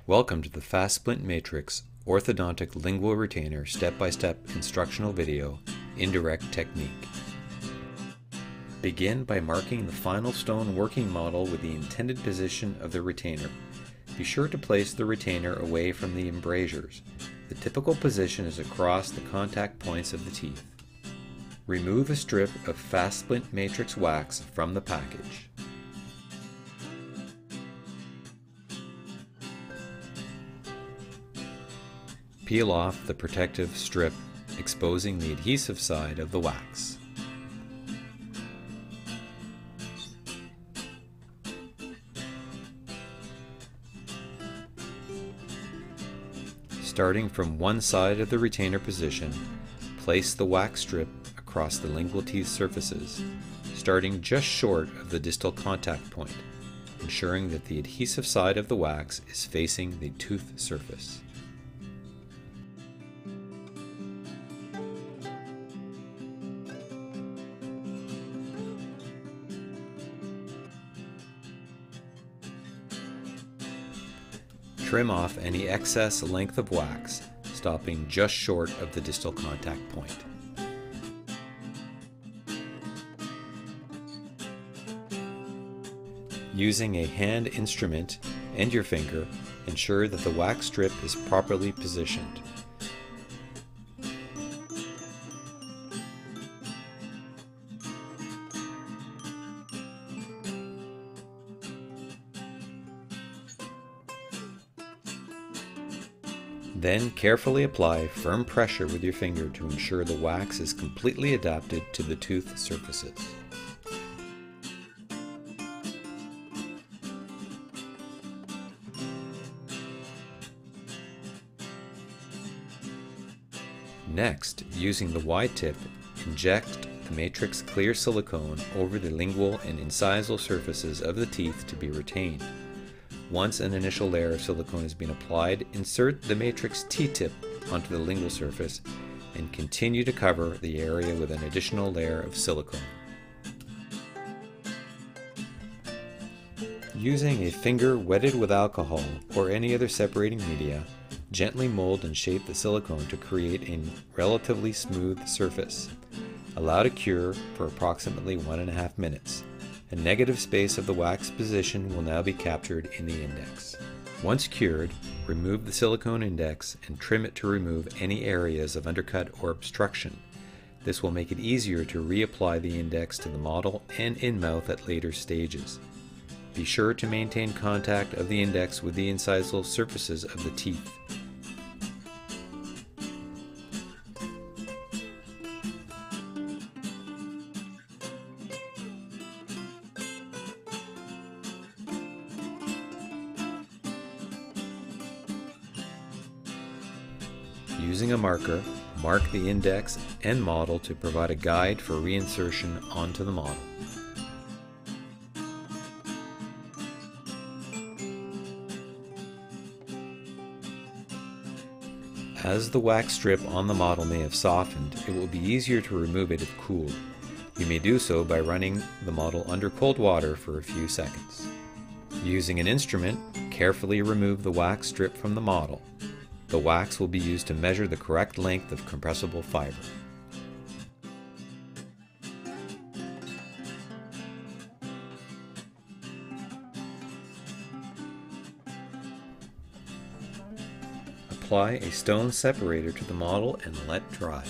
Welcome to the Fast Splint Matrix orthodontic lingual retainer step-by-step instructional video, Indirect Technique. Begin by marking the final stone working model with the intended position of the retainer. Be sure to place the retainer away from the embrasures. The typical position is across the contact points of the teeth. Remove a strip of Fast Splint Matrix wax from the package. Peel off the protective strip, exposing the adhesive side of the wax. Starting from one side of the retainer position, place the wax strip across the lingual teeth surfaces, starting just short of the distal contact point, ensuring that the adhesive side of the wax is facing the tooth surface. Trim off any excess length of wax, stopping just short of the distal contact point. Using a hand instrument and your finger, ensure that the wax strip is properly positioned. Then carefully apply firm pressure with your finger to ensure the wax is completely adapted to the tooth surfaces. Next, using the wide tip, inject the matrix clear silicone over the lingual and incisal surfaces of the teeth to be retained. Once an initial layer of silicone has been applied, insert the matrix T-tip onto the lingual surface and continue to cover the area with an additional layer of silicone. Using a finger wetted with alcohol or any other separating media, gently mold and shape the silicone to create a relatively smooth surface. Allow to cure for approximately 1.5 minutes. A negative space of the wax position will now be captured in the index. Once cured, remove the silicone index and trim it to remove any areas of undercut or obstruction. This will make it easier to reapply the index to the model and in-mouth at later stages. Be sure to maintain contact of the index with the incisal surfaces of the teeth. Using a marker, mark the index and model to provide a guide for reinsertion onto the model. As the wax strip on the model may have softened, it will be easier to remove it if cooled. You may do so by running the model under cold water for a few seconds. Using an instrument, carefully remove the wax strip from the model. The wax will be used to measure the correct length of compressible fiber. Apply a stone separator to the model and let dry.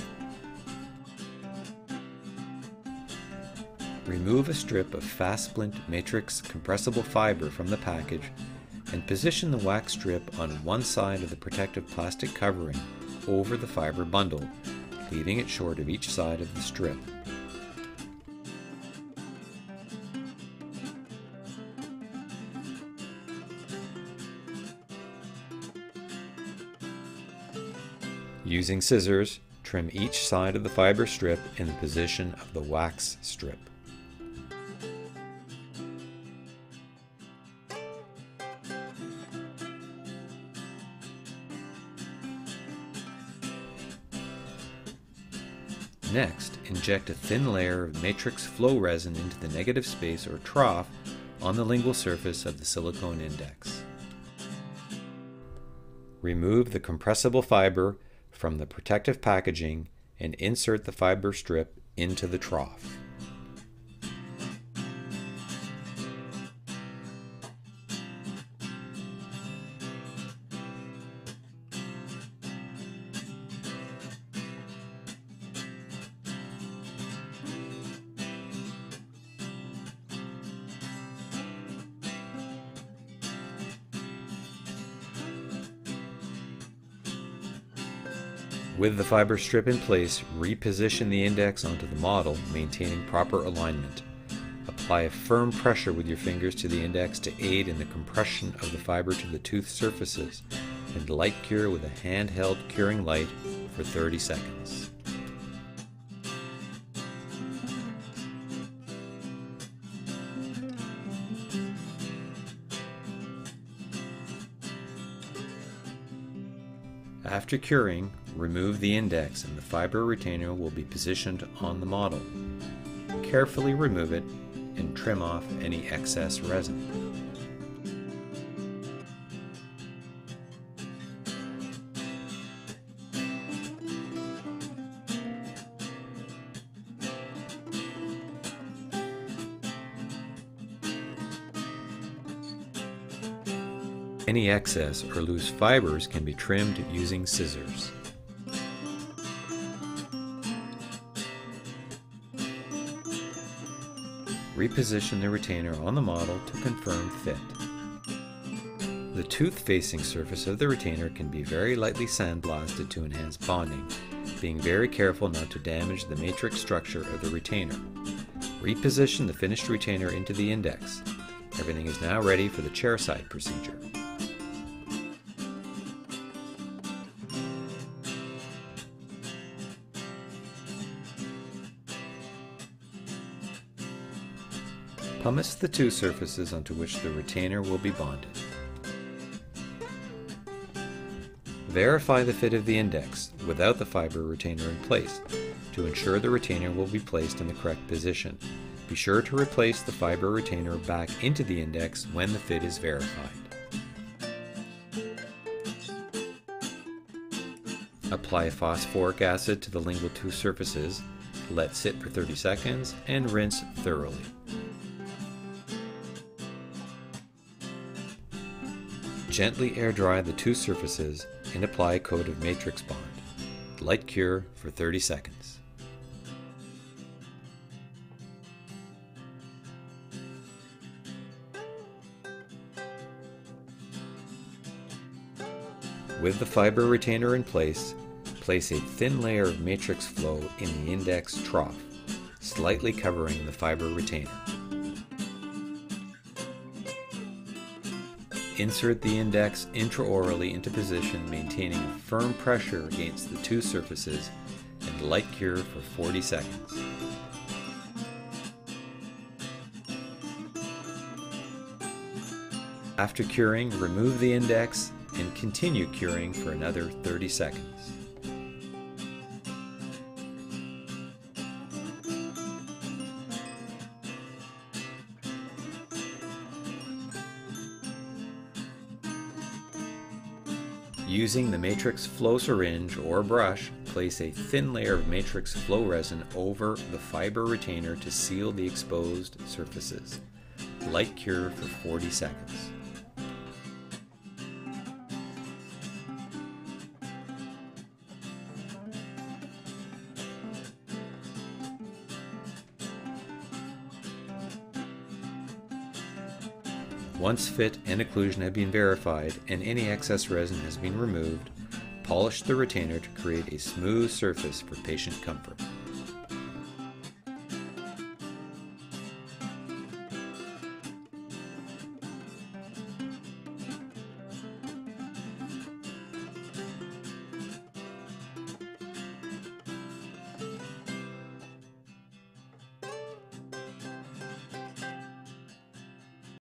Remove a strip of Fast Splint Matrix compressible fiber from the package and position the wax strip on one side of the protective plastic covering over the fiber bundle, leaving it short of each side of the strip. Using scissors, trim each side of the fiber strip in the position of the wax strip. Next, inject a thin layer of matrix flow resin into the negative space or trough on the lingual surface of the silicone index. Remove the compressible fiber from the protective packaging and insert the fiber strip into the trough. With the fiber strip in place, reposition the index onto the model, maintaining proper alignment. Apply a firm pressure with your fingers to the index to aid in the compression of the fiber to the tooth surfaces, and light cure with a handheld curing light for 30 seconds. After curing, remove the index and the fiber retainer will be positioned on the model. Carefully remove it and trim off any excess resin. Any excess or loose fibers can be trimmed using scissors. Reposition the retainer on the model to confirm fit. The tooth-facing surface of the retainer can be very lightly sandblasted to enhance bonding, being very careful not to damage the matrix structure of the retainer. Reposition the finished retainer into the index. Everything is now ready for the chairside procedure. Pumice the two surfaces onto which the retainer will be bonded. Verify the fit of the index without the fiber retainer in place to ensure the retainer will be placed in the correct position. Be sure to replace the fiber retainer back into the index when the fit is verified. Apply phosphoric acid to the lingual tooth surfaces, let sit for 30 seconds, and rinse thoroughly. Gently air dry the two surfaces and apply a coat of matrix bond. Light cure for 30 seconds. With the fiber retainer in place a thin layer of matrix flow in the index trough, slightly covering the fiber retainer. Insert the index intraorally into position, maintaining a firm pressure against the two surfaces, and light cure for 40 seconds. After curing, remove the index and continue curing for another 30 seconds. Using the matrix flow syringe or brush, place a thin layer of matrix flow resin over the fiber retainer to seal the exposed surfaces. Light cure for 40 seconds. Once fit and occlusion have been verified and any excess resin has been removed, polish the retainer to create a smooth surface for patient comfort.